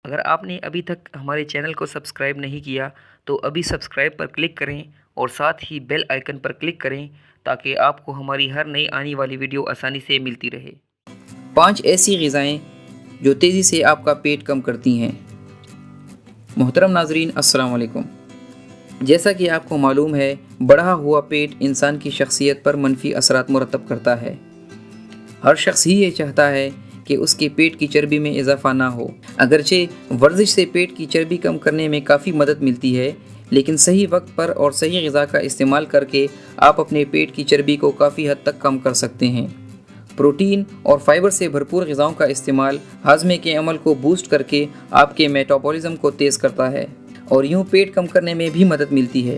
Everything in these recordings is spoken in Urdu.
اگر آپ نے ابھی تک ہمارے چینل کو سبسکرائب نہیں کیا تو ابھی سبسکرائب پر کلک کریں اور ساتھ ہی بیل آئیکن پر کلک کریں تاکہ آپ کو ہماری ہر نئی آنے والی ویڈیو آسانی سے ملتی رہے۔ 5 ایسی غذائیں جو تیزی سے آپ کا پیٹ کم کرتی ہیں۔ محترم ناظرین، السلام علیکم۔ جیسا کہ آپ کو معلوم ہے، بڑھا ہوا پیٹ انسان کی شخصیت پر منفی اثرات مرتب کرتا ہے۔ ہر شخص ہی یہ چاہتا ہے کہ اس کے پیٹ کی چربی میں اضافہ نہ ہو۔ اگرچہ ورزش سے پیٹ کی چربی کم کرنے میں کافی مدد ملتی ہے، لیکن صحیح وقت پر اور صحیح غذا کا استعمال کر کے آپ اپنے پیٹ کی چربی کو کافی حد تک کم کر سکتے ہیں۔ پروٹین اور فائبر سے بھرپور غذاؤں کا استعمال ہاضمے کے عمل کو بوسٹ کر کے آپ کے میٹابولزم کو تیز کرتا ہے اور یوں پیٹ کم کرنے میں بھی مدد ملتی ہے۔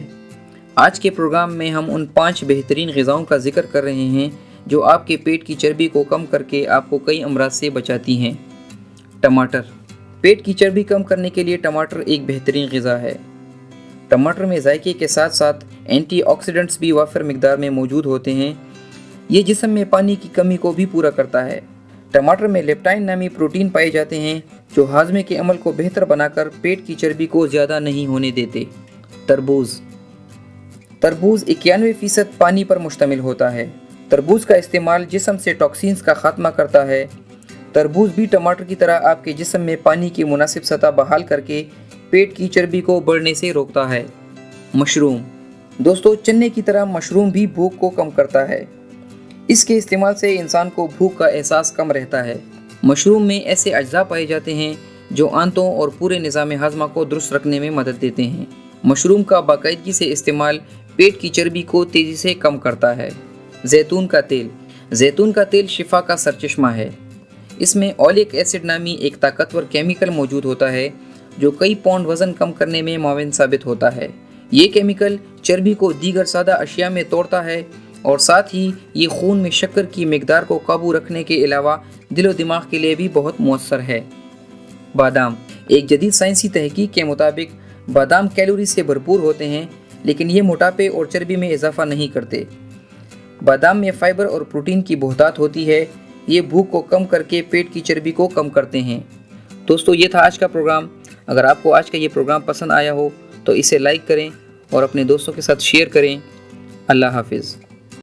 آج کے پروگرام میں ہم ان 5 بہترین غذاؤں کا ذکر کر رہے ہیں جو آپ کے پیٹ کی چربی کو کم کر کے آپ کو کئی امراض سے بچاتی ہیں۔ ٹماٹر۔ پیٹ کی چربی کم کرنے کے لیے ٹماٹر ایک بہترین غذا ہے۔ ٹماٹر میں ذائقے کے ساتھ ساتھ اینٹی آکسیڈنٹس بھی وافر مقدار میں موجود ہوتے ہیں۔ یہ جسم میں پانی کی کمی کو بھی پورا کرتا ہے۔ ٹماٹر میں لیپٹائن نامی پروٹین پائے جاتے ہیں جو ہاضمے کے عمل کو بہتر بنا کر پیٹ کی چربی کو زیادہ نہیں ہونے دیتے۔ تربوز۔ تربوز 91% پانی پر مشتمل ہوتا ہے۔ تربوز کا استعمال جسم سے ٹاکسینز کا خاتمہ کرتا ہے۔ تربوز بھی ٹماٹر کی طرح آپ کے جسم میں پانی کی مناسب سطح بحال کر کے پیٹ کی چربی کو بڑھنے سے روکتا ہے۔ مشروم۔ دوستو، چنے کی طرح مشروم بھی بھوک کو کم کرتا ہے۔ اس کے استعمال سے انسان کو بھوک کا احساس کم رہتا ہے۔ مشروم میں ایسے اجزاء پائے جاتے ہیں جو آنتوں اور پورے نظام ہاضمہ کو درست رکھنے میں مدد دیتے ہیں۔ مشروم کا باقاعدگی سے استعمال پیٹ کی چربی کو تیزی سے کم کرتا ہے۔ زیتون کا تیل۔ زیتون کا تیل شفا کا سرچشمہ ہے۔ اس میں اولک ایسڈ نامی ایک طاقتور کیمیکل موجود ہوتا ہے جو کئی پاؤنڈ وزن کم کرنے میں معاون ثابت ہوتا ہے۔ یہ کیمیکل چربی کو دیگر سادہ اشیاء میں توڑتا ہے اور ساتھ ہی یہ خون میں شکر کی مقدار کو قابو رکھنے کے علاوہ دل و دماغ کے لیے بھی بہت مؤثر ہے۔ بادام۔ ایک جدید سائنسی تحقیق کے مطابق بادام کیلوری سے بھرپور ہوتے ہیں، لیکن یہ موٹاپے اور چربی میں اضافہ نہیں کرتے۔ بادام میں فائبر اور پروٹین کی بہتات ہوتی ہے۔ یہ بھوک کو کم کر کے پیٹ کی چربی کو کم کرتے ہیں۔ دوستو، یہ تھا آج کا پروگرام۔ اگر آپ کو آج کا یہ پروگرام پسند آیا ہو تو اسے لائک کریں اور اپنے دوستوں کے ساتھ شیئر کریں۔ اللہ حافظ۔